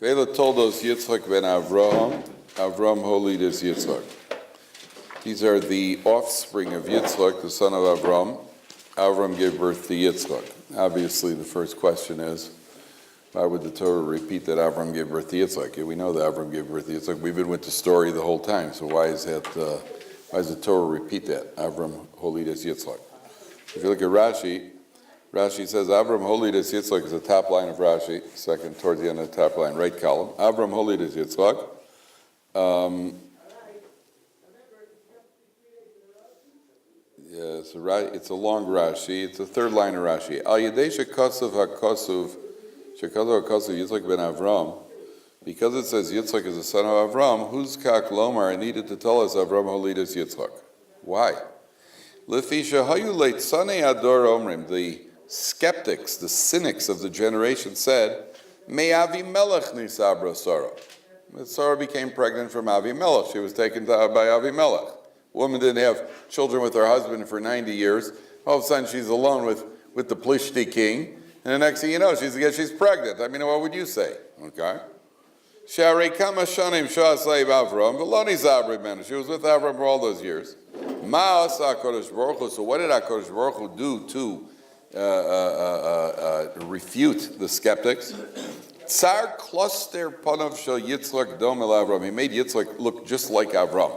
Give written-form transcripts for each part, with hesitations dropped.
Vela Toldot Yitzchak ben Avram Holy is Yitzchak. These are the offspring of Yitzchak, the son of Avram. Avram gave birth to Yitzchak. Obviously, the first question is, why would the Torah repeat that Avram gave birth to Yitzchak? Yeah, we know that Avram gave birth to Yitzchak. We've been with the story the whole time, so why does the Torah repeat that? Avram Holy is Yitzchak. If you look at Rashi, Rashi says Avram Holy is Yitzchak is the top line of Rashi, second towards the end of the top line, right column. Avram Holy is Yitzchak. It's a long Rashi. It's the third line of Rashi. Al Yedei Shekasuv HaKasuv Yitzchak ben Avram. Because it says Yitzchak is the son of Avram, who's Kak Lomar needed to tell us Avram Holy is Yitzchak? Why? Lefi Shehayu Leitzanei Ador Omrim. The skeptics, the cynics of the generation said, Me Avi Melech Nisabra Sarah. Sarah became pregnant from Avi Melech. She was taken by Avi Melech. Woman didn't have children with her husband for 90 years. All of a sudden, she's alone with the Plishti king. And the next thing you know, she's pregnant. I mean, what would you say? Okay. She was with Avram for all those years. So what did HaKadosh Baruch Hu do to refute the skeptics? Tsar cluster panav shel Yitzchak dom el Avram. He made Yitzchak look just like Avram.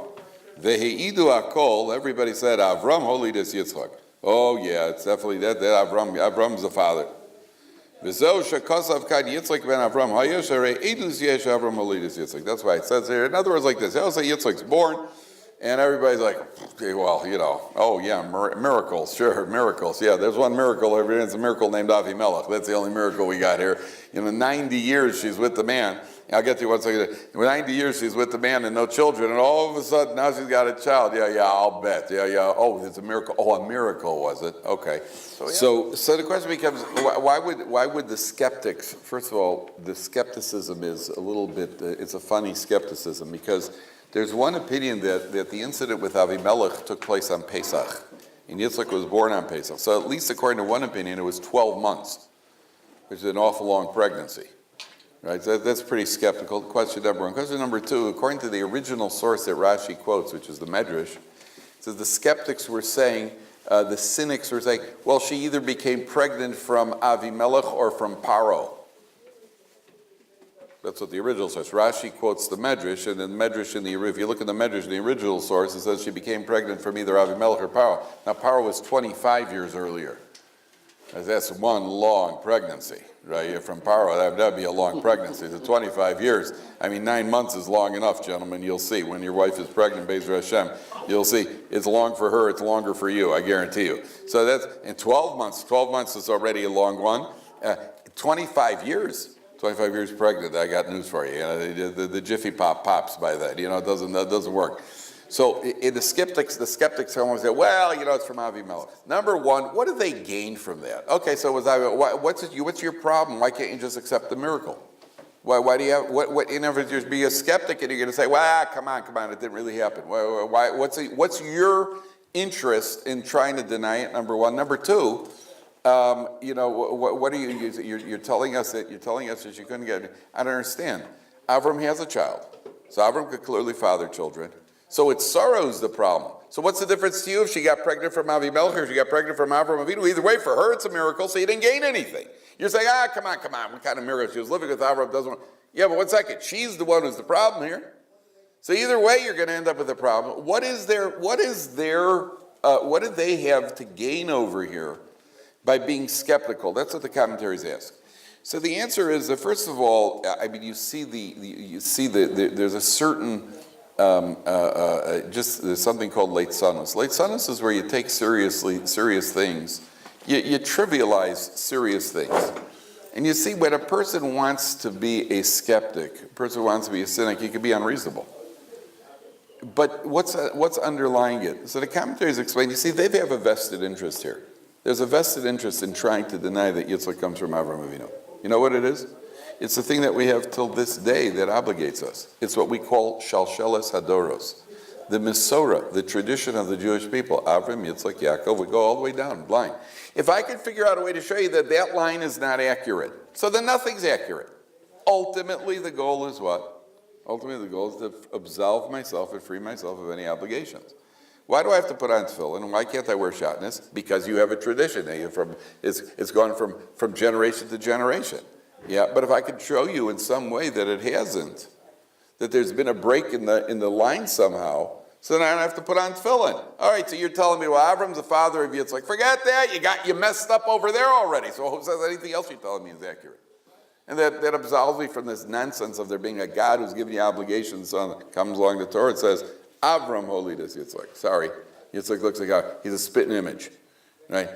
Veheidu akol. Everybody said Avram Holy is Yitzchak. Oh yeah, it's definitely that Avram's the father. V'zeu shekasav kad Yitzchak ben Avram hayesh harei edus yesh Avram Holy is Yitzchak. That's why it says here. In other words, like this. They'll say Yitzchak's born, and everybody's like, okay, well, oh yeah, miracles, sure, miracles. Yeah, there's one miracle. It's a miracle named Avimelech. That's the only miracle we got here. 90 years she's with the man. I'll get to you one second. 90 years she's with the man and no children, and all of a sudden now she's got a child. Yeah, I'll bet. Yeah. Oh, it's a miracle. Oh, a miracle was it? Okay. So the question becomes, why would the skeptics? First of all, the skepticism is a little bit. It's a funny skepticism because there's one opinion that the incident with Avimelech took place on Pesach, and Yitzchak was born on Pesach. So at least according to one opinion, it was 12 months, which is an awful long pregnancy. Right, so that's pretty skeptical. Question number one. Question number two, according to the original source that Rashi quotes, which is the Medrash, it says the skeptics were saying, the cynics were saying, well, she either became pregnant from Avimelech or from Paro. That's what the original source. Rashi quotes the Medrash, and then Medrash if you look at the Medrash in the original source, it says she became pregnant from either Avimelech or Paro. Now, Paro was 25 years earlier. That's one long pregnancy, right? From Paro, that'd be a long pregnancy. So 25 years. I mean, 9 months is long enough, gentlemen. You'll see when your wife is pregnant, Be'ezras Hashem. You'll see it's long for her. It's longer for you. I guarantee you. So that's in 12 months. 12 months is already a long one. 25 years. 25 years pregnant. I got news for you. The Jiffy Pop pops by that. It doesn't work. So the skeptics always say, well, it's from Avimelech. Number one, what do they gain from that? Okay, so what's your problem? Why can't you just accept the miracle? Why do you have, in other words, you're be a skeptic and you're going to say, well, come on, it didn't really happen. What's your interest in trying to deny it, number one? Number two, what are you're telling us that you couldn't get, I don't understand. Avram has a child. So Avram could clearly father children. So it's sorrow's the problem. So what's the difference to you if she got pregnant from Avimelech or she got pregnant from Avram Avinu? Either way, for her it's a miracle, so you didn't gain anything. You're saying, come on, what kind of miracle? She was living with Avram, Yeah, but 1 second, she's the one who's the problem here. So either way, you're going to end up with a problem. What do they have to gain over here by being skeptical? That's what the commentaries ask. So the answer is that first of all, you see there's a certain there's something called leitzanos. Leitzanos is where you take serious things. You trivialize serious things. And you see, when a person wants to be a skeptic, a person wants to be a cynic, he can be unreasonable. But what's underlying it? So the commentaries explain, you see, they have a vested interest here. There's a vested interest in trying to deny that Yitzchak comes from Avram Avinu. You know what it is? It's the thing that we have till this day that obligates us. It's what we call shalsheles hadoros. The Mesorah, the tradition of the Jewish people. Avram, Yitzchak, Yaakov, we go all the way down, blind. If I could figure out a way to show you that line is not accurate, so then nothing's accurate. Ultimately, the goal is what? Ultimately, the goal is to absolve myself and free myself of any obligations. Why do I have to put on tefillin? And why can't I wear shatnez? Because you have a tradition. It's gone from generation to generation. Yeah, but if I could show you in some way that it hasn't, that there's been a break in the line somehow, so then I don't have to put on tefillin. All right, so you're telling me, well, Avram's the father of Yitzchak. Forget that. You messed up over there already. So who says anything else you're telling me is accurate? And that absolves me from this nonsense of there being a God who's giving you obligations. So comes along the Torah, it says, Avram Holy does Yitzchak. Sorry, Yitzchak looks like he's a spitting image. Right?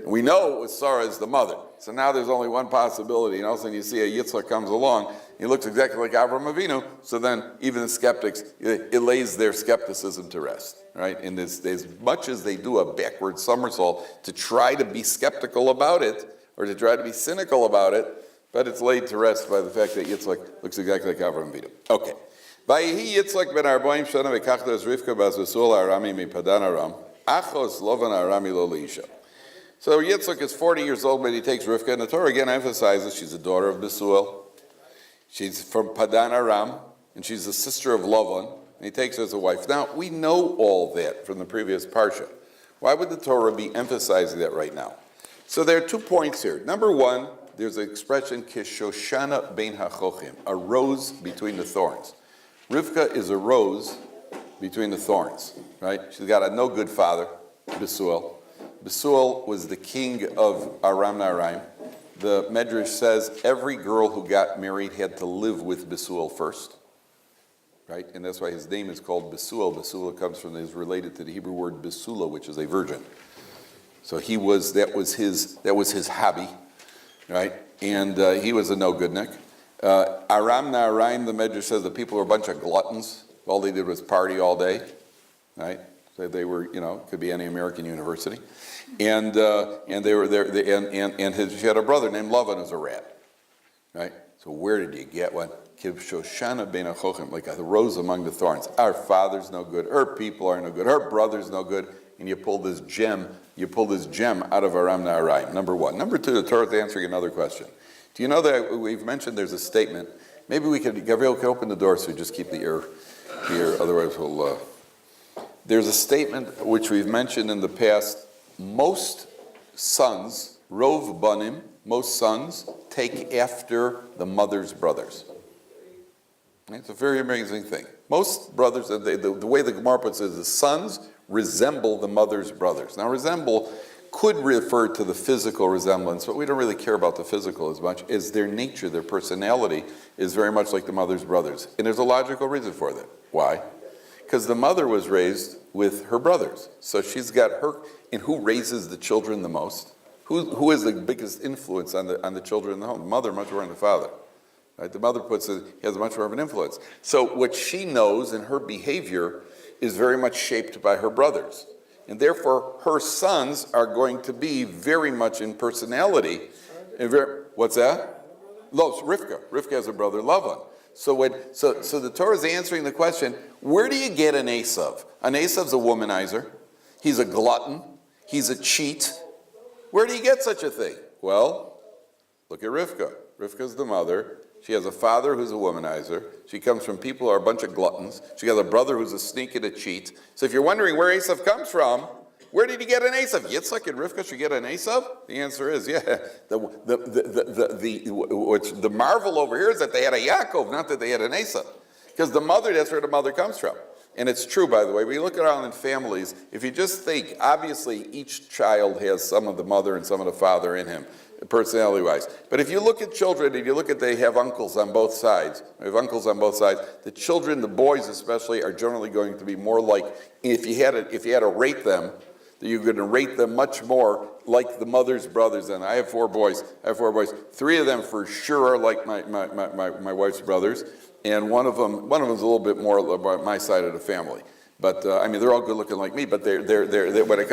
We know it was Sarah as the mother. So now there's only one possibility. And all of a sudden you see a Yitzchak comes along. He looks exactly like Avram Avinu. So then even the skeptics, it lays their skepticism to rest. Right? And as much as they do a backward somersault to try to be skeptical about it, or to try to be cynical about it, but it's laid to rest by the fact that Yitzchak looks exactly like Avram Avinu. Okay. Vayehi Yitzchak ben 40 shana v'kachtas Rivka bas Besuel Arami mi Padan Aram, achos lovan Arami lo leisha. So Yitzchak is 40 years old when he takes Rivka, and the Torah again emphasizes she's a daughter of Besuel. She's from Padan Aram, and she's the sister of Lavan, and he takes her as a wife. Now, we know all that from the previous Parshat. Why would the Torah be emphasizing that right now? So there are 2 points here. Number one, there's an expression, Kishoshana bein hachochim, a rose between the thorns. Rivka is a rose between the thorns, right? She's got a no good father, Besuel. Besuel was the king of Aram Naharaim. The Medrash says every girl who got married had to live with Besuel first, right? And that's why his name is called Besuel. Besuel is related to the Hebrew word Besula, which is a virgin. So that was his hobby, right? And he was a no-goodnik. Aram Naharaim, the Medrash says the people were a bunch of gluttons. All they did was party all day, right? So they were, could be any American university, and they were there. She had a brother named Lavan who was a rat, right? So where did you get one? Shoshana bein hachochim, like a rose among the thorns. Our father's no good. Her people are no good. Her brother's no good. And you pull this gem out of Aram Naharaim. Number one. Number two, the Torah is answering another question. Do you know that we've mentioned there's a statement? Maybe Gabriel can open the door so we just keep the air here. Otherwise, we'll. There's a statement which we've mentioned in the past. Most sons, rov banim, most sons take after the mother's brothers. It's a very amazing thing. Most brothers, the way the Gemara puts it is the sons resemble the mother's brothers. Now, resemble could refer to the physical resemblance, but we don't really care about the physical as much as their nature, their personality is very much like the mother's brothers. And there's a logical reason for that. Why? Because the mother was raised with her brothers. So she's got her, and who raises the children the most? Who is the biggest influence on the children in the home? The mother much more than the father. Right? The mother has much more of an influence. So what she knows and her behavior is very much shaped by her brothers. And therefore, her sons are going to be very much in personality. What's that? No, Rivka. Rivka has a brother, Lavan. So the Torah is answering the question, where do you get an Esav? An Esav's a womanizer. He's a glutton. He's a cheat. Where do you get such a thing? Well, look at Rivka. Rivka's the mother. She has a father who's a womanizer. She comes from people who are a bunch of gluttons. She has a brother who's a sneak and a cheat. So if you're wondering where Esav comes from, where did he get an Esav? Yitzchak and Rivka should get an Esav? The answer is, yeah. The marvel over here is that they had a Yaakov, not that they had an Esav. Because that's where the mother comes from. And it's true, by the way. When you look around in families, if you just think, obviously each child has some of the mother and some of the father in him, personality-wise. But if you look at children, if you look at they have uncles on both sides, the children, the boys especially, are generally going to be more like, if you had to rate them, you're going to rate them much more like the mother's brothers. And I have four boys. 3 of them for sure are like my wife's brothers, and one of them's a little bit more about my side of the family. But they're all good looking like me. But they're when it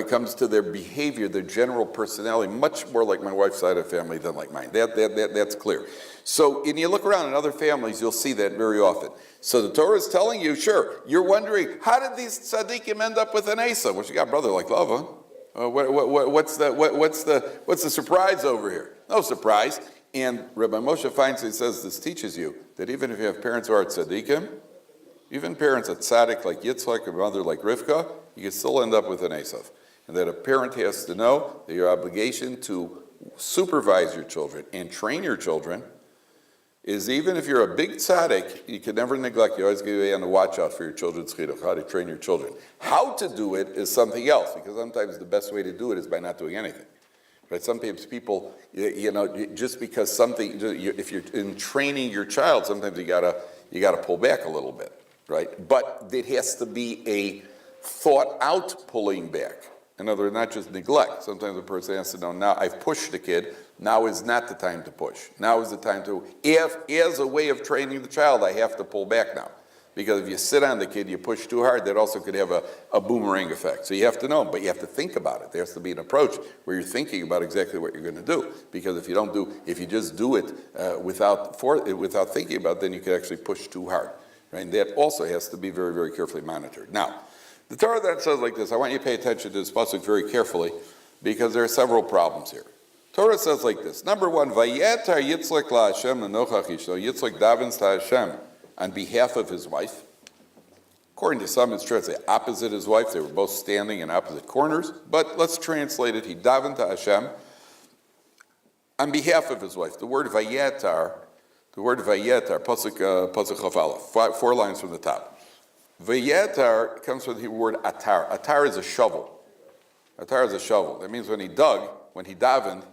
comes to their behavior, their general personality, much more like my wife's side of the family than like mine. That's clear. So, and you look around in other families, you'll see that very often. So the Torah is telling you, sure, you're wondering, how did these tzaddikim end up with an Asa? Well, she got a brother like Lavan. What's the surprise over here? No surprise. And Rabbi Moshe Feinstein says this teaches you that even if you have parents who are tzaddikim, even parents at tzaddik like Yitzchak, a mother like Rivka, you can still end up with an Esav. And that a parent has to know that your obligation to supervise your children and train your children is, even if you're a big tzaddik, you can never neglect. You always be on the watch out for your children's chiduch, how to train your children. How to do it is something else, because sometimes the best way to do it is by not doing anything. Right? Sometimes people, just because something, if you're in training your child, sometimes you gotta pull back a little bit, right? But it has to be a thought out pulling back. In other words, not just neglect. Sometimes a person has to know, now I've pushed the kid, now is not the time to push. Now is the time to, as a way of training the child, I have to pull back now. Because if you sit on the kid, you push too hard, that also could have a boomerang effect. So you have to know, but you have to think about it. There has to be an approach where you're thinking about exactly what you're going to do. Because if you just do it without thinking about it, then you can actually push too hard. Right? And that also has to be very, very carefully monitored. Now, the Torah then says like this. I want you to pay attention to this pasuk very carefully, because there are several problems here. Torah says like this. Number one, Vayetar Yitzchak la Hashem lenochach ishto. Yitzchak davens to Hashem on behalf of his wife. According to some, it's true to say opposite his wife. They were both standing in opposite corners. But let's translate it. He davened to Hashem on behalf of his wife. The word Vayetar, pasuk chaf aleph, 4 lines from the top. Vayetar comes from the word atar. Atar is a shovel. Atar is a shovel. That means when he davened,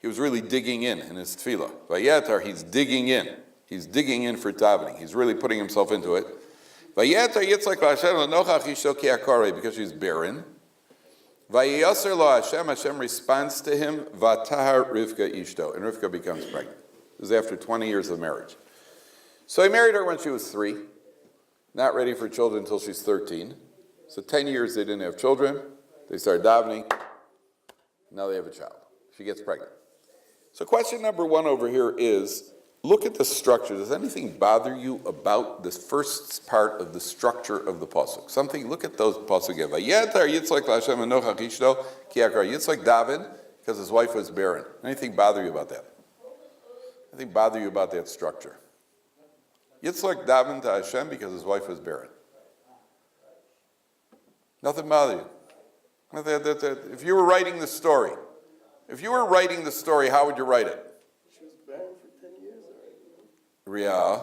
he was really digging in his tefillah. Vayetar, he's digging in. He's digging in for davening. He's really putting himself into it. Vayetar Yitzchak Hashem lenochach ishto ki akare, because she's barren. Vayeyaser lo Hashem, Hashem responds to him, vatahar Rivka ishto, and Rivka becomes pregnant. This is after 20 years of marriage. So he married her when she was 3. Not ready for children until she's 13. So 10 years they didn't have children. They started davening. Now they have a child. She gets pregnant. So question number 1 over here is, look at the structure. Does anything bother you about this first part of the structure of the pasuk? Look at those pasuk. Vayetar Yitzchak Hashem enochach ishto ki akar. Yitzchak davened because his wife was barren. Anything bother you about that? Anything bother you about that structure? Yitzchak davened to Hashem because his wife was barren. Nothing bothered you. If you were writing the story, how would you write it? She was barren for 10 years already. Yeah.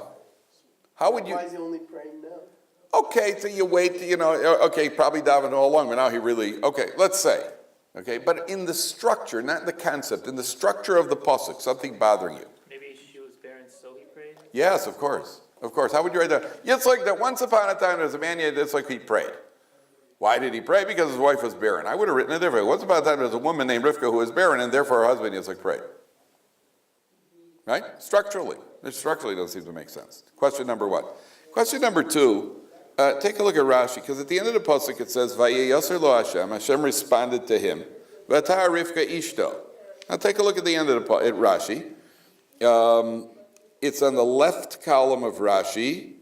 How would you? Why is he only praying now? Okay, so you wait, okay, probably davened all along, but now he really, okay, let's say. Okay, but in the structure, not in the concept, in the structure of the pasuk, something bothering you. Maybe she was barren, so he prayed? Yes, of course. Of course. How would you write that? It's like that once upon a time there was a man, it's like he prayed. Why did he pray? Because his wife was barren. I would have written it differently. Once upon a time there was a woman named Rivka who was barren, and therefore her husband Yitzchak prayed. Right? Structurally. It structurally doesn't seem to make sense. Question number 1. Question number 2, take a look at Rashi, because at the end of the pasuk it says, Vayeyaser lo Hashem, Hashem responded to him, Vatah Rivka ishto. Now take a look at the end of at Rashi. It's on the left column of Rashi,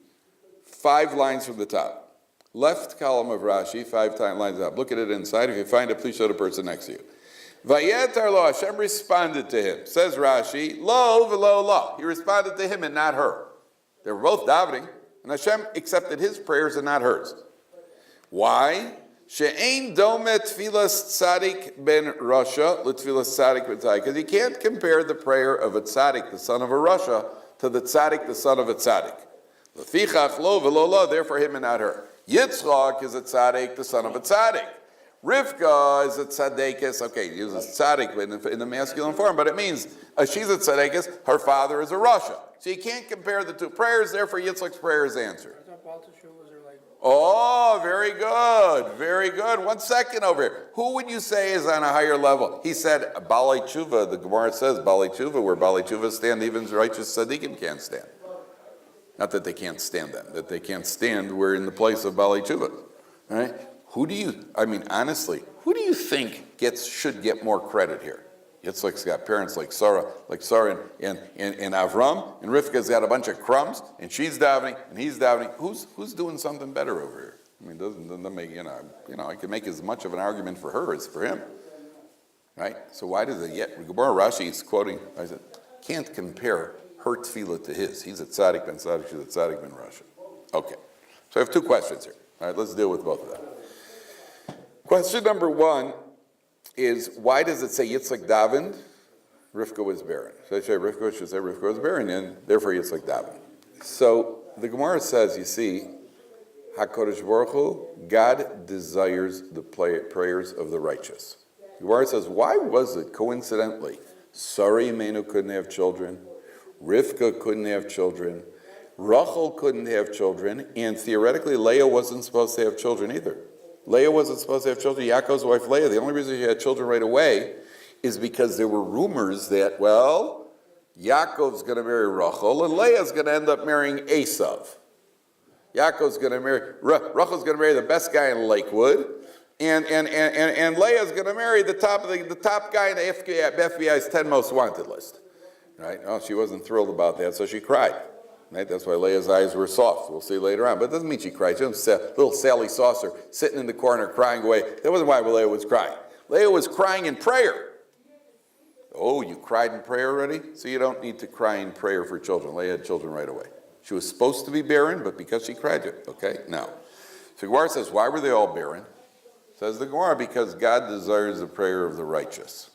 5 lines from the top. Left column of Rashi, 5 lines up. Look at it inside. If you find it, please show the person next to you. Vayetar lo, Hashem responded to him. Says Rashi, lo v'lo lo. He responded to him and not her. They were both davening, and Hashem accepted his prayers and not hers. Why? She'ein domet tfilas tzadik ben Rasha l'tfilas tzadik ben tzadik. Because you can't compare the prayer of a tzadik, the son of a Rasha, to the tzaddik, the son of a tzaddik. L'fichach lo v'lo lo, therefore him and not her. Yitzchak is a tzaddik, the son of a tzaddik. Rivka is a tzaddikis. Okay, he uses tzaddik in the masculine form, but it means she's a tzaddikis, her father is a Rasha. So you can't compare the 2 prayers, therefore Yitzchak's prayer is answered. Oh, very good, very good. 1 second over here. Who would you say is on a higher level? He said, Balei Tshuva, the Gemara says, Balei Tshuva, where Balei Tshuva stand, even righteous tzaddikim can't stand. Not that they can't stand them, that they can't stand, we're in the place of Balei Tshuva. All right? Honestly, who do you think should get more credit here? Yitzchak's got parents like Sarah and Avram, and Rivka's got a bunch of crumbs, and she's davening, and he's davening. Who's doing something better over here? Doesn't make, I can make as much of an argument for her as for him. Right? So why does it yet? Gemara Rashi is quoting, I said, can't compare her tefillah to his. He's a tzaddik ben tzaddik, she's a tzaddik ben Rasha. Okay, so I have two questions here. All right, let's deal with both of them. Question number one is, why does it say Yitzchak davened? Rivka was barren. So I say Rivka should say Rivka was barren, and therefore Yitzchak davened. So the Gemara says, you see, HaKadosh Baruch Hu, God desires the prayers of the righteous. The Gemara says, why was it coincidentally Sarah Imenu couldn't have children, Rivka couldn't have children, Rachel couldn't have children, and theoretically Leah wasn't supposed to have children either. Leah wasn't supposed to have children. Yaakov's wife Leah, the only reason she had children right away is because there were rumors that, well, Yaakov's going to marry Rachel and Leah's going to end up marrying Esav. Rachel's going to marry the best guy in Lakewood, and Leah's going to marry the top guy in the FBI's 10 most wanted list. Right? Oh, she wasn't thrilled about that, so she cried. Right? That's why Leah's eyes were soft. We'll see later on. But it doesn't mean she cried. She was little Sally Saucer sitting in the corner crying away. That wasn't why Leah was crying. Leah was crying in prayer. Oh, you cried in prayer already? So you don't need to cry in prayer for children. Leah had children right away. She was supposed to be barren, but because she cried it. Okay? Now, so Gemara says, why were they all barren? Says the Gemara, because God desires the prayer of the righteous.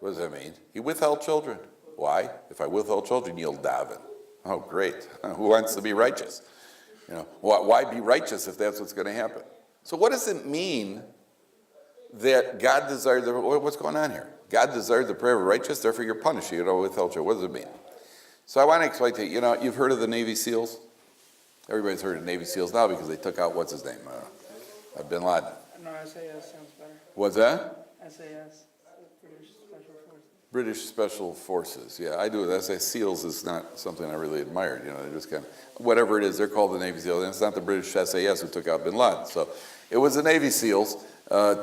What does that mean? He withheld children. Why? If I withheld children, you'll daven. Oh, great. Who wants to be righteous? You know, why be righteous if that's what's going to happen? So what does it mean that God desires, what's going on here? God desires the prayer of the righteous, therefore you're punished. You don't withhold children. What does it mean? So I want to explain to you, you've heard of the Navy SEALs? Everybody's heard of Navy SEAls now because they took out, what's his name? Bin Laden. No, SAS sounds better. What's that? SAS, British Special Forces. British Special Forces. Yeah, I do it. SAS SEALs is not something I really admired. They're just kind of, whatever it is, they're called the Navy SEALs. And it's not the British SAS who took out Bin Laden. So it was the Navy SEAls.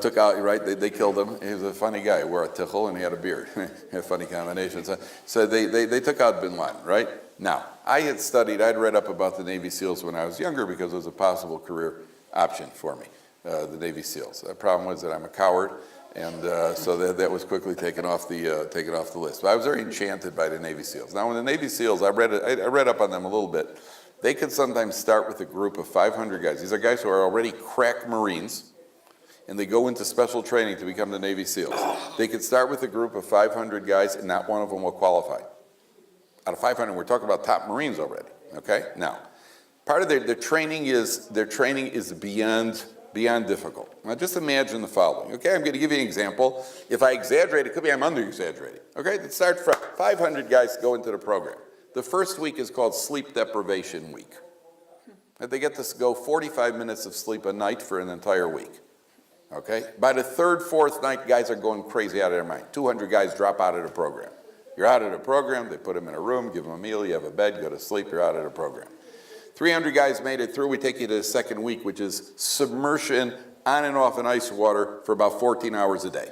Took out, right, they killed him. He was a funny guy. He wore a tichel and he had a beard. A funny combination. So they took out Bin Laden, right? Now, I'd read up about the Navy SEALs when I was younger because it was a possible career option for me, the Navy SEAls. The problem was that I'm a coward, and so that was quickly taken off the list. But I was very enchanted by the Navy SEAls. Now, when the Navy SEAls, I read up on them a little bit. They could sometimes start with a group of 500 guys. These are guys who are already crack Marines, and they go into special training to become the Navy SEAls. They could start with a group of 500 guys, and not one of them will qualify. Out of 500, we're talking about top Marines already. Okay? Now, part of their training is beyond difficult. Now, just imagine the following. Okay, I'm going to give you an example. If I exaggerate, it could be I'm under-exaggerating. Okay, let's start from 500 guys go into the program. The first week is called sleep deprivation week. They get to go 45 minutes of sleep a night for an entire week. Okay? By the third, fourth night, guys are going crazy out of their mind. 200 guys drop out of the program. You're out of the program, they put them in a room, give them a meal, you have a bed, go to sleep, you're out of the program. 300 guys made it through, we take you to the second week, which is submersion on and off in ice water for about 14 hours a day.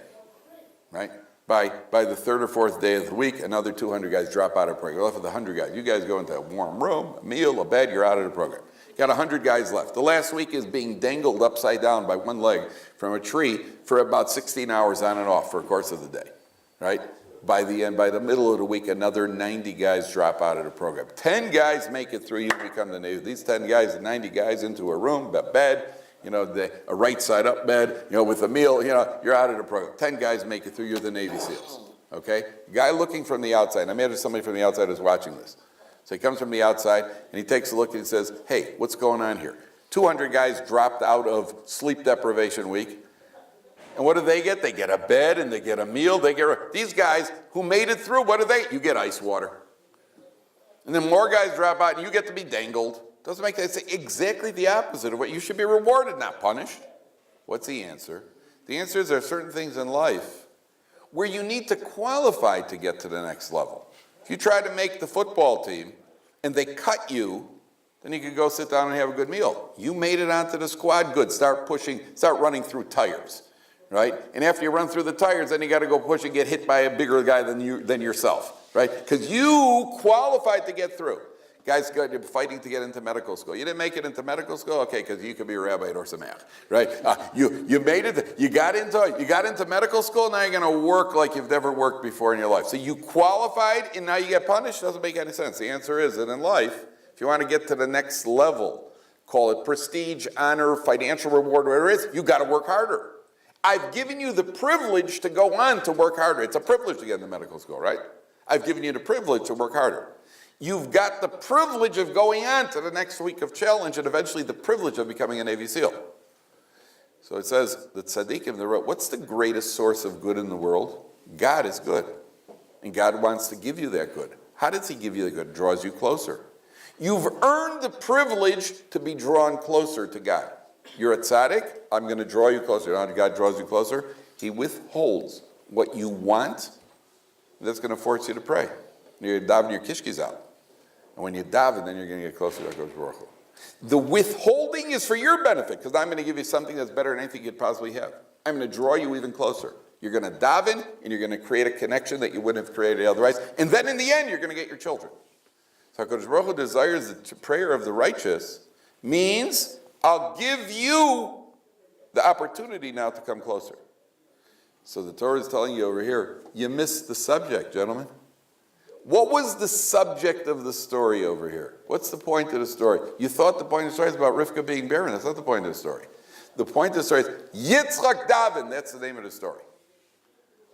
Right? By the third or fourth day of the week, another 200 guys drop out of the program. You're left with 100 guys. You guys go into a warm room, a meal, a bed, you're out of the program. Got 100 guys left. The last week is being dangled upside down by one leg from a tree for about 16 hours on and off for a course of the day, right? By the middle of the week, another 90 guys drop out of the program. 10 guys make it through, you become the Navy. These 10 guys, 90 guys into a room, a bed, a right side up bed, with a meal, you're out of the program. 10 guys make it through, you're the Navy SEALs, okay? Guy looking from the outside, imagine somebody from the outside is watching this. So he comes from the outside, and he takes a look and he says, hey, what's going on here? 200 guys dropped out of sleep deprivation week. And what do they get? They get a bed and they get a meal. These guys who made it through, what do they? You get ice water. And then more guys drop out and you get to be dangled. Doesn't make sense. It's exactly the opposite of what you should be rewarded, not punished. What's the answer? The answer is there are certain things in life where you need to qualify to get to the next level. If you try to make the football team and they cut you, then you could go sit down and have a good meal. You made it onto the squad, good. Start running through tires, right? And after you run through the tires, then you got to go push and get hit by a bigger guy than yourself, right? Because you qualified to get through. Guys fighting to get into medical school. You didn't make it into medical school? Okay, because you could be a rabbi at Or Sameach, right? You made it, you got into medical school, now you're going to work like you've never worked before in your life. So you qualified and now you get punished? Doesn't make any sense. The answer is that in life, if you want to get to the next level, call it prestige, honor, financial reward, whatever it is, you got to work harder. I've given you the privilege to go on to work harder. It's a privilege to get into medical school, right? I've given you the privilege to work harder. You've got the privilege of going on to the next week of challenge and eventually the privilege of becoming a Navy SEAL. So it says, the tzaddikim, they wrote, what's the greatest source of good in the world? God is good. And God wants to give you that good. How does he give you the good? It draws you closer. You've earned the privilege to be drawn closer to God. You're a tzaddik, I'm going to draw you closer. You know how God draws you closer? He withholds what you want. That's going to force you to pray. You're davening your kishkis out. And when you daven, then you're going to get closer to HaKadosh Baruch Hu. The withholding is for your benefit, because I'm going to give you something that's better than anything you'd possibly have. I'm going to draw you even closer. You're going to daven, and you're going to create a connection that you wouldn't have created otherwise. And then in the end, you're going to get your children. So HaKadosh Baruch Hu desires the prayer of the righteous, means I'll give you the opportunity now to come closer. So the Torah is telling you over here, you missed the subject, gentlemen. What was the subject of the story over here? What's the point of the story? You thought the point of the story is about Rivka being barren. That's not the point of the story. The point of the story is Yitzchak daven. That's the name of the story.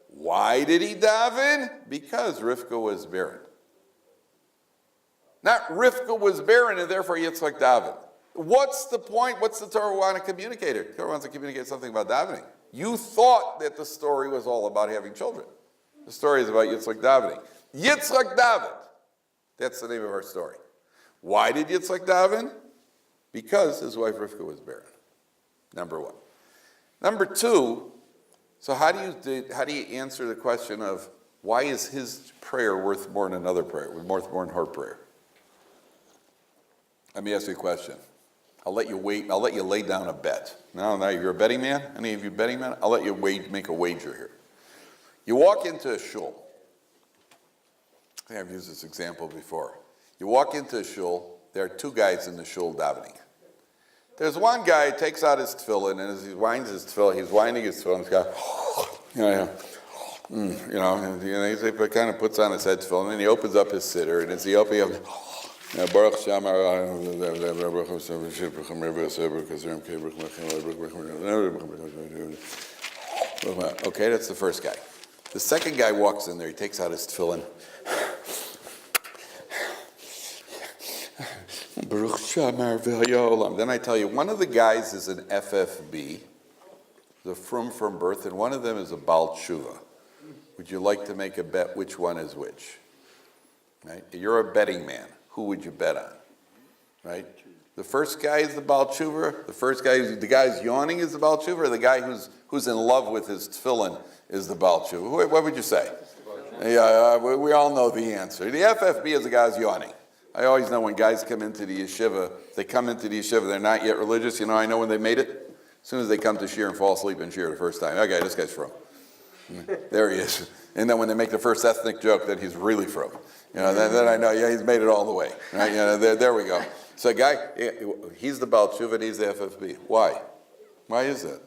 Why did he daven? Because Rivka was barren. Not Rivka was barren and therefore Yitzchak daven. What's the point? What's the Torah want to communicate here? The Torah wants to communicate something about davening. You thought that the story was all about having children. The story is about Yitzchak davening. Yitzchak davened. That's the name of our story. Why did Yitzchak daven? Because his wife Rivka was barren. Number one. Number two, so how do you answer the question of why is his prayer worth more than another prayer, worth more than her prayer? Let me ask you a question. I'll let you lay down a bet. Now you're a betting man? Any of you betting men? I'll let you make a wager here. You walk into a shul. I think I've used this example before. You walk into a shul, there are two guys in the shul davening. There's one guy who takes out his tefillin, and as he winds his tefillin, he's winding his tefillin, he kind of puts on his head tefillin, and he opens up his siddur, and as he opens up, Baruch Shamar, okay, that's the first guy. The second guy walks in there, he takes out his tefillin. Baruch Shamar v'hayolam. Then I tell you, one of the guys is an FFB, the frum from birth, and one of them is a Baal Tshuva. Would you like to make a bet which one is which? Right? You're a betting man. Who would you bet on? Right? The first guy is the Baal Tshuva. The guy who's yawning is the Baal Tshuva, or the guy who's in love with his tefillin is the Baal Tshuva. What would you say? Yeah, we all know the answer. The FFB is the guy who's yawning. I always know when guys come into the yeshiva, they're not yet religious. You know, I know when they made it. As soon as they come to shir and fall asleep in shir the first time. Okay, this guy's from. There he is. And then when they make the first ethnic joke, then he's really from. You know, then I know, yeah, he's made it all the way. Right? You know, there we go. So guy, he's the Baal Tshuva and he's the FFB. Why? Why is that?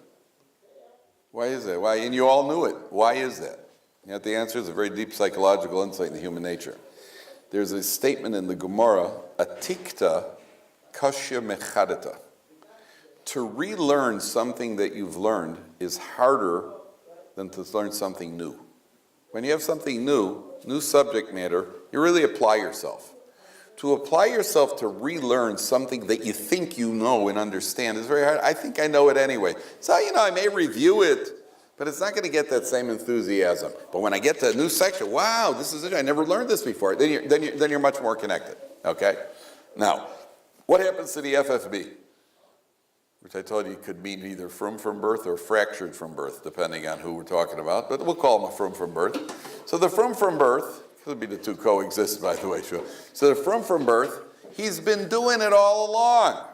Why is that? Why? And you all knew it. Why is that? You know, the answer is a very deep psychological insight into human nature. There's a statement in the Gemara, atikta kashya mechadata. To relearn something that you've learned is harder than to learn something new. When you have something new subject matter, you really apply yourself. To apply yourself to relearn something that you think you know and understand is very hard. I think I know it anyway. So, I may review it, but it's not going to get that same enthusiasm. But when I get to a new section, wow, this is it. I never learned this before. Then you're much more connected. Okay? Now, what happens to the FFB? Which I told you could mean either from birth or fractured from birth, depending on who we're talking about. But we'll call him a from birth. So the from birth, could be the two coexist, by the way. Sure. So the from birth, he's been doing it all along.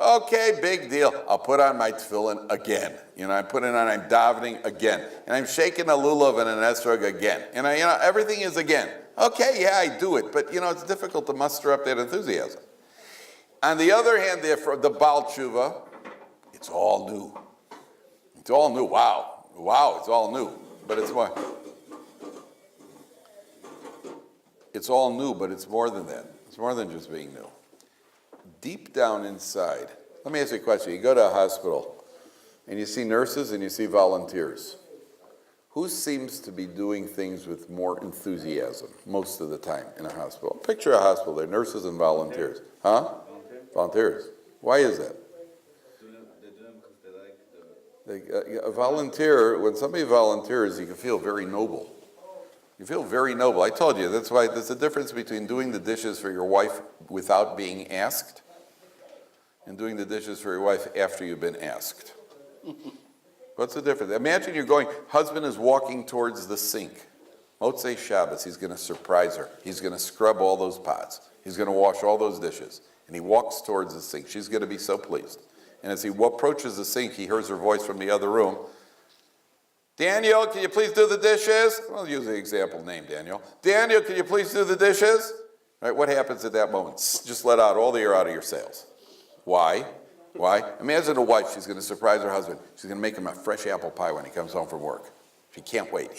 Okay, big deal. I'll put on my tefillin again. I'm putting on, I'm davening again. And I'm shaking a lulav and an esrog again. And everything is again. Okay, yeah, I do it, but it's difficult to muster up that enthusiasm. On the other hand, therefore, the Baal Tshuva, it's all new. It's all new. Wow, it's all new. But it's what? It's all new, but it's more than that. It's more than just being new. Deep down inside, let me ask you a question. You go to a hospital, and you see nurses and you see volunteers. Who seems to be doing things with more enthusiasm most of the time in a hospital? Picture a hospital there, nurses and volunteers. Huh? Volunteers. Why is that? They do them because they like A volunteer, when somebody volunteers, you can feel very noble. You feel very noble. I told you, that's why there's a difference between doing the dishes for your wife without being asked and doing the dishes for your wife after you've been asked. What's the difference? Imagine you're going, husband is walking towards the sink. Motzei Shabbos, he's going to surprise her. He's going to scrub all those pots. He's going to wash all those dishes. And he walks towards the sink. She's going to be so pleased. And as he approaches the sink, he hears her voice from the other room. Daniel, can you please do the dishes? I'll use the example name, Daniel. Daniel, can you please do the dishes? All right, what happens at that moment? Just let out all the air out of your sails. Why? Why? Imagine a wife, she's going to surprise her husband. She's going to make him a fresh apple pie when he comes home from work. She can't wait.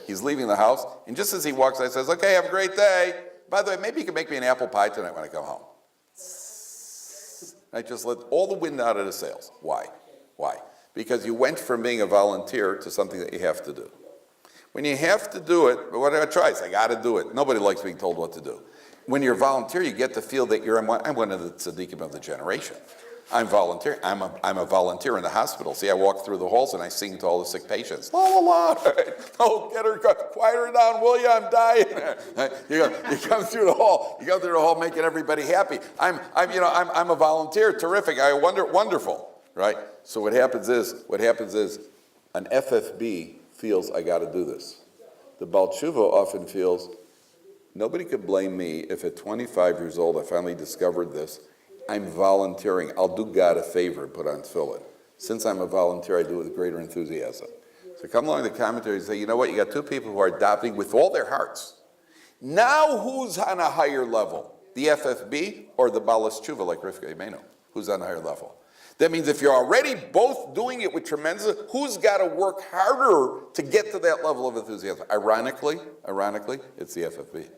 He's leaving the house, and just as he walks out, he says, okay, have a great day. By the way, maybe you can make me an apple pie tonight when I come home. I just let all the wind out of the sails. Why? Why? Because you went from being a volunteer to something that you have to do. When you have to do it, what I try is I got to do it. Nobody likes being told what to do. When you're a volunteer, you get to feel that I'm one of the tzaddikim of the generation. I'm volunteering. I'm a volunteer in the hospital. See, I walk through the halls and I sing to all the sick patients. La la la. Oh, get her, quiet her down, will you? I'm dying. You come through the hall. You go through the hall, making everybody happy. I'm a volunteer. Terrific. Wonderful. Right. So what happens is an FFB feels I got to do this. The Baal Tshuva often feels nobody could blame me if at 25 years old I finally discovered this. I'm volunteering. I'll do God a favor and put on tefillin. Since I'm a volunteer, I do it with greater enthusiasm. So come along the commentary and say, you know what? You got two people who are adopting with all their hearts. Now who's on a higher level? The FFB or the Balas Tshuva like Rivka Imenu? Who's on a higher level? That means if you're already both doing it with tremendous, who's got to work harder to get to that level of enthusiasm? Ironically, it's the FFB.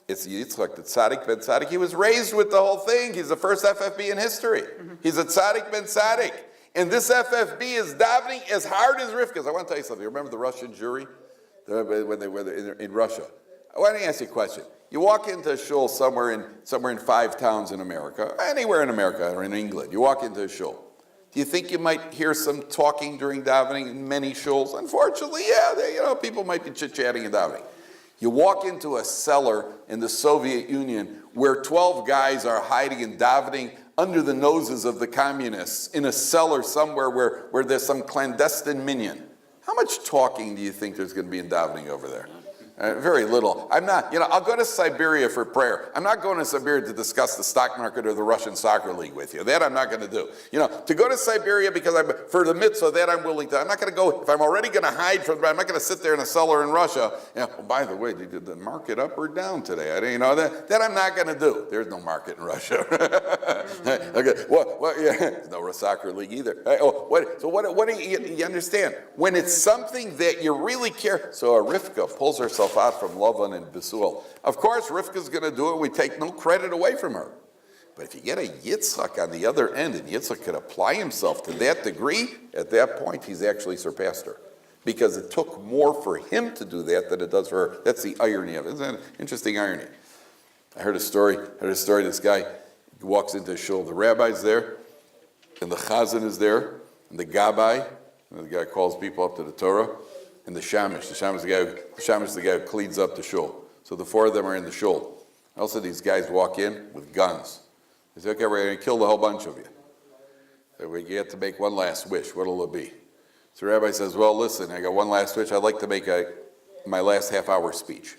It's Yitzchak, the tzaddik ben tzaddik. He was raised with the whole thing. He's the first FFB in history. He's a tzaddik ben tzaddik. And this FFB is davening as hard as Rivka's. I want to tell you something. Remember the Russian jury when they were in Russia? I want to ask you a question. You walk into a shul somewhere in 5 towns in America, anywhere in America or in England. You walk into a shul. Do you think you might hear some talking during davening in many shuls? Unfortunately, yeah. People might be chit-chatting and davening. You walk into a cellar in the Soviet Union where 12 guys are hiding and davening under the noses of the communists in a cellar somewhere where there's some clandestine minyan. How much talking do you think there's going to be in davening over there? Very little. I'm not, I'll go to Siberia for prayer. I'm not going to Siberia to discuss the stock market or the Russian soccer league with you. That I'm not going to do. To go to Siberia because for the mitzvah, that I'm willing to. I'm not going to go, if I'm already going to hide from, I'm not going to sit there in a cellar in Russia. By the way, did the market up or down today? That I'm not going to do. There's no market in Russia. Okay. There's no soccer league either. What do you understand? When it's something that you really care, so a Rivka pulls herself out from Lavan and Besuel. Of course, Rivka's going to do it. We take no credit away from her. But if you get a Yitzchak on the other end, and Yitzchak could apply himself to that degree, at that point, he's actually surpassed her. Because it took more for him to do that than it does for her. That's the irony of it. Isn't that an interesting irony? I heard a story. This guy walks into a shul. The rabbi's there, and the chazan is there, and the gabbai, and the guy calls people up to the Torah, and the shamish. The shamish is the guy who cleans up the shul. So the 4 of them are in the shul. Also, these guys walk in with guns. They say, okay, we're going to kill the whole bunch of you. So you have to make one last wish. What will it be? So the rabbi says, well, listen, I got one last wish. I'd like to make my last half-hour speech.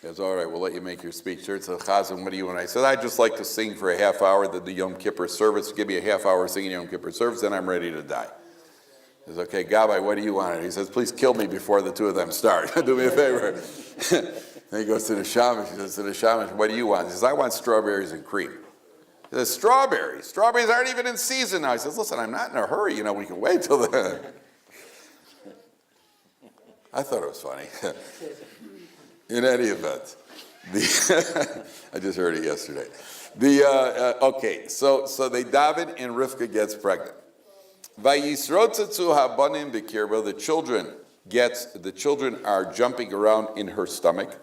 He goes, all right, we'll let you make your speech. Sure, it's a chazan, what do you want? I said, I'd just like to sing for a half hour, the Yom Kippur service. Give me a half hour singing Yom Kippur service, then I'm ready to die. He says, okay, Gabbai, what do you want? And he says, please kill me before the two of them start. Do me a favor. Then he goes to the shaman. He says to the shaman, what do you want? He says, I want strawberries and cream. He says, strawberries? Strawberries aren't even in season now. He says, listen, I'm not in a hurry. You know, we can wait till the... I thought it was funny. In any event, I just heard it yesterday. Okay, so they daven and Rivka gets pregnant. Vayisrotzetzu habanim b'kirba, the children are jumping around in her stomach.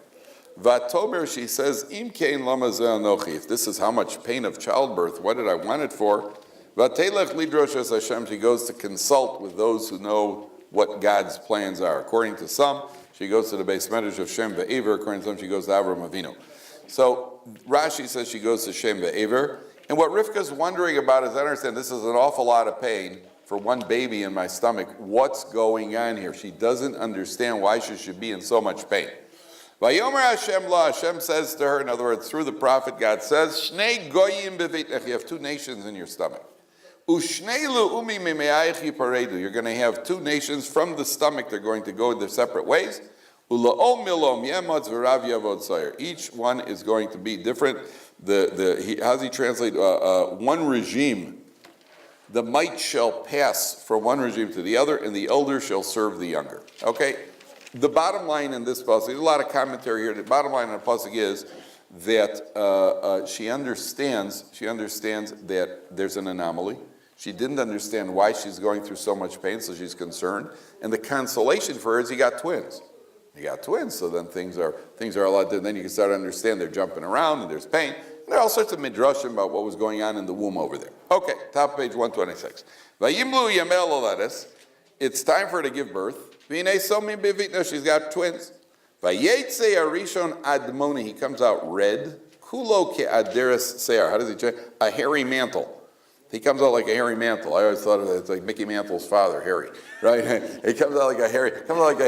Vatomer, she says, Im kein lama ze anochi, if this is how much pain of childbirth, what did I want it for? Vatelech lidrosh es Hashem, she goes to consult with those who know what God's plans are. According to some, she goes to the base medrash of Shem ve'ever. According to some, she goes to Avram Avinu. So Rashi says she goes to Shem ve'ever. And what Rivka's wondering about is, I understand this is an awful lot of pain for one baby in my stomach. What's going on here? She doesn't understand why she should be in so much pain. Vayomer Hashem la, Hashem says to her, in other words, through the prophet, God says, Shnei goyim bevitech, you have two nations in your stomach. Ushneilu umi mimeayich yiparedu, you're going to have two nations from the stomach, they're going to go their separate ways. Ulaom milom yemotz v'rav yavod sayer, each one is going to be different. How does he translate? One regime, the might shall pass from one regime to the other, and the elder shall serve the younger. Okay? The bottom line in this pasuk, there's a lot of commentary here. The bottom line in the pasuk is that she understands that there's an anomaly. She didn't understand why she's going through so much pain, so she's concerned. And the consolation for her is you got twins. You got twins, so then things are a lot different. Then you can start to understand they're jumping around and there's pain. And there are all sorts of midrashim about what was going on in the womb over there. Okay, top page 126. Vayimlu yamel olades. It's time for her to give birth. She's got twins. Vayetze arishon admoni. He comes out red. Kulo ke aderes se'ar. How does he change? A hairy mantle. He comes out like a hairy mantle. I always thought of it as like Mickey Mantle's father, Harry, right? He comes out like a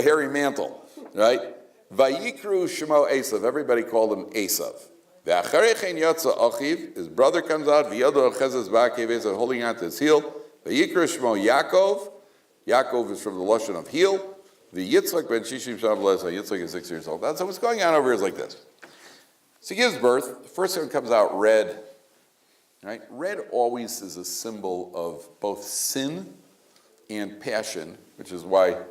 hairy mantle, right? Vayikru shemo Esav. Everybody called him Esav. V'acharechen yatsa achiv. His brother comes out. V'yado chezes ba'akev Esav, holding on to his heel. Vayikru shemo Yaakov. Yaakov is from the lashon of heel. V'yitzchak ben shishim shavles. Yitzchak is 6 years old. So what's going on over here is like this. So he gives birth. The first one comes out red. Right? Red always is a symbol of both sin and passion, which is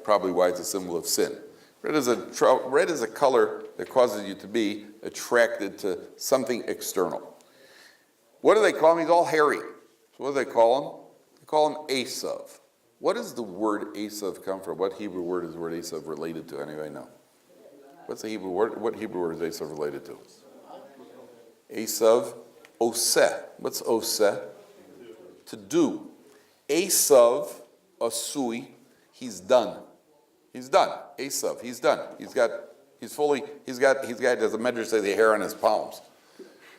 probably why it's a symbol of sin. Red is a color that causes you to be attracted to something external. What do they call him? He's all hairy. So what do they call him? They call him Esav. What does the word Esav come from? What Hebrew word is the word Esav related to? Anybody know? What's the Hebrew word? What Hebrew word is Esav related to? Esav. Oseh. What's oseh? To do. Esav, asui, he's done. He's done. Esav, he's done. He's got, as the Medrash says, the hair on his palms.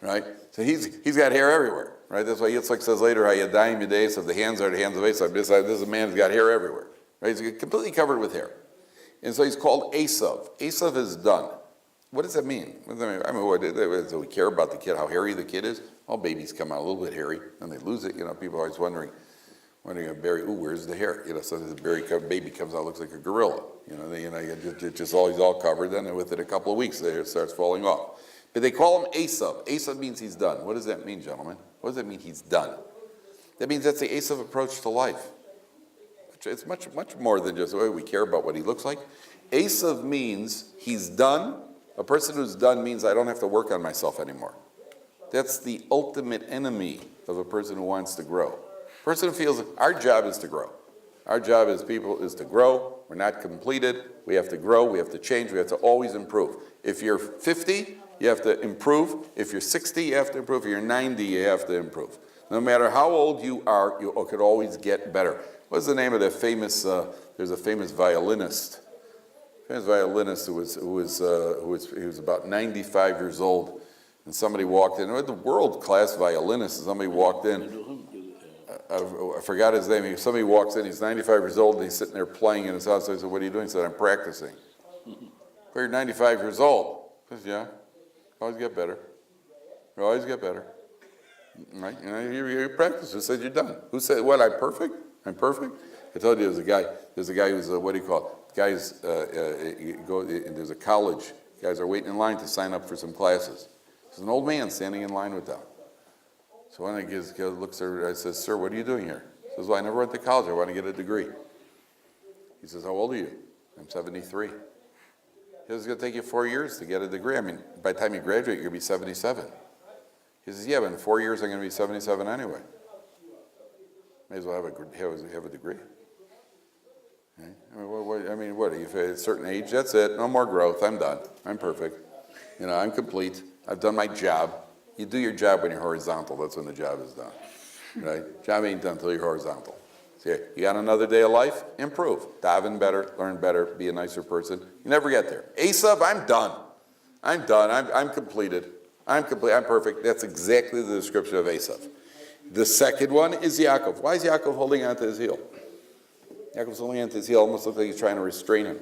Right? So he's got hair everywhere. Right? That's why Yitzchak says later, Hayadayim Yedei Esav, the hands are the hands of Esav. This is a man who's got hair everywhere. Right? He's completely covered with hair. And so he's called Esav. Esav is done. What does that mean? Do we care about the kid, how hairy the kid is? All babies come out a little bit hairy, and they lose it. People are always wondering a berry, where's the hair? So the baby comes out, looks like a gorilla. He's all covered, then within a couple of weeks, it starts falling off. But they call him Esav. Esav means he's done. What does that mean, gentlemen? What does that mean, he's done? That means that's the Esav approach to life. It's much more than just we care about what he looks like. Esav means he's done. A person who's done means I don't have to work on myself anymore. That's the ultimate enemy of a person who wants to grow. A person who feels our job is to grow. Our job as people is to grow. We're not completed. We have to grow. We have to change. We have to always improve. If you're 50, you have to improve. If you're 60, you have to improve. If you're 90, you have to improve. No matter how old you are, you could always get better. What's the name of the famous, there's a famous violinist. Famous violinist who was about 95 years old, and somebody walked in. The world-class violinist. And somebody walked in. I forgot his name. Somebody walks in. He's 95 years old, and he's sitting there playing in his house. I said, "What are you doing?" He said, "I'm practicing." Well, you're 95 years old. I said, "Yeah, always get better. You always get better." Right? You practice. Who said you're done? Who said what? I'm perfect. I'm perfect. I told you there's a guy who's, what do you call it? Guys, there's a college, guys are waiting in line to sign up for some classes. There's an old man standing in line with them. So one of the kids looks at her, I says, sir, what are you doing here? He says, well, I never went to college, I want to get a degree. He says, how old are you? I'm 73. He says, it's going to take you 4 years to get a degree. I mean, by the time you graduate, you're going to be 77. He says, yeah, but in 4 years, I'm going to be 77 anyway. May as well have a degree. Okay? I mean, what, if at a certain age, that's it, no more growth, I'm done, I'm perfect. You know, I'm complete, I've done my job. You do your job when you're horizontal, that's when the job is done. Right? Job ain't done until you're horizontal. So you got another day of life, improve. Daven better, learn better, be a nicer person. You never get there. Esav, I'm done. I'm completed. I'm complete, I'm perfect. That's exactly the description of Esav. The second one is Yaakov. Why is Yaakov holding on to his heel? Yaakov's holding on to his heel, almost looks like he's trying to restrain him.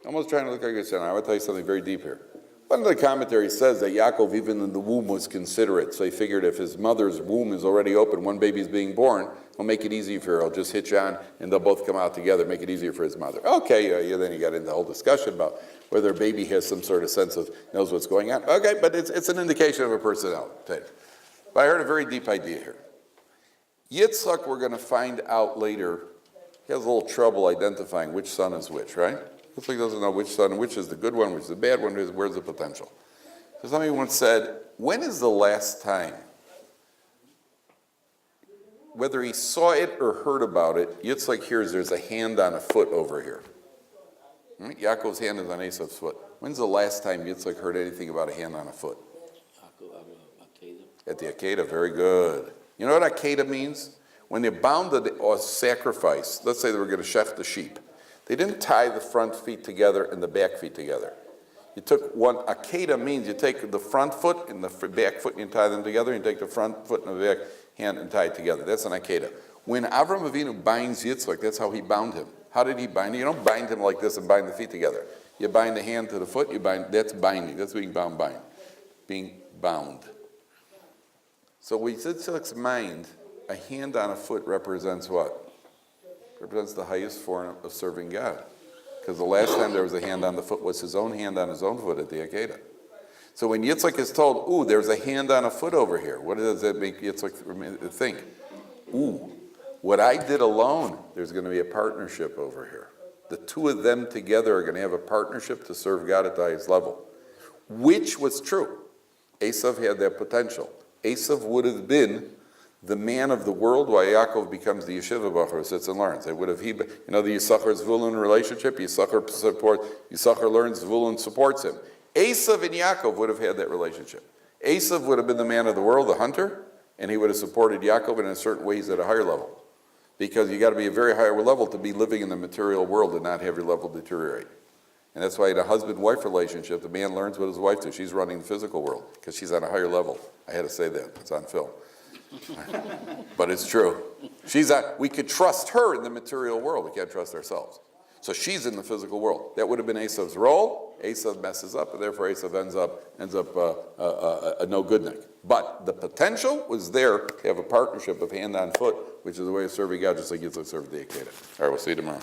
Almost trying to look like he's saying, I want to tell you something very deep here. One of the commentaries says that Yaakov, even in the womb, was considerate. So he figured if his mother's womb is already open, one baby's being born, he'll make it easy for her. He'll just hitch on, and they'll both come out together, make it easier for his mother. Okay, then you got into the whole discussion about whether a baby has some sort of sense of, knows what's going on. Okay, but it's an indication of a personality. But I heard a very deep idea here. Yitzchak, we're going to find out later, he has a little trouble identifying which son is which, right? Yitzchak doesn't know which son, which is the good one, which is the bad one, where's the potential. So somebody once said, when is the last time, whether he saw it or heard about it, Yitzchak hears there's a hand on a foot over here. Yaakov's hand is on Esav's foot. When's the last time Yitzchak heard anything about a hand on a foot? At the Akedah, very good. You know what Akedah means? When they bound a sacrifice, let's say they were going to shech the sheep, they didn't tie the front feet together and the back feet together. You took one, Akedah means you take the front foot and the back foot and you tie them together, and you take the front foot and the back hand and tie it together. That's an Akedah. When Avram Avinu binds Yitzchak, that's how he bound him. How did he bind him? You don't bind him like this and bind the feet together. You bind the hand to the foot, that's binding. That's being bound. Being bound. So with Yitzchak's mind, a hand on a foot represents what? Represents the highest form of serving God. Because the last time there was a hand on the foot was his own hand on his own foot at the Akedah. So when Yitzchak is told, ooh, there's a hand on a foot over here, what does that make Yitzchak think? Ooh, what I did alone, there's going to be a partnership over here. The two of them together are going to have a partnership to serve God at the highest level. Which was true. Esav had that potential. Esav would have been the man of the world, while Yaakov becomes the yeshiva bacher who sits and learns. They would have, the Yisachar-Zvulun relationship, Yisachar learns, Zvulun supports him. Esav and Yaakov would have had that relationship. Esav would have been the man of the world, the hunter, and he would have supported Yaakov, and in a certain way he's at a higher level. Because you got to be a very higher level to be living in the material world and not have your level deteriorate. And that's why in a husband-wife relationship, the man learns what his wife does. She's running the physical world because she's on a higher level. I had to say that. It's on film. But it's true. We could trust her in the material world. We can't trust ourselves. So she's in the physical world. That would have been Esav's role. Esav messes up, and therefore Esav ends up a no goodnik. But the potential was there to have a partnership of hand on foot, which is a way of serving God, just like Yitzchak served the Akedah. All right, we'll see you tomorrow.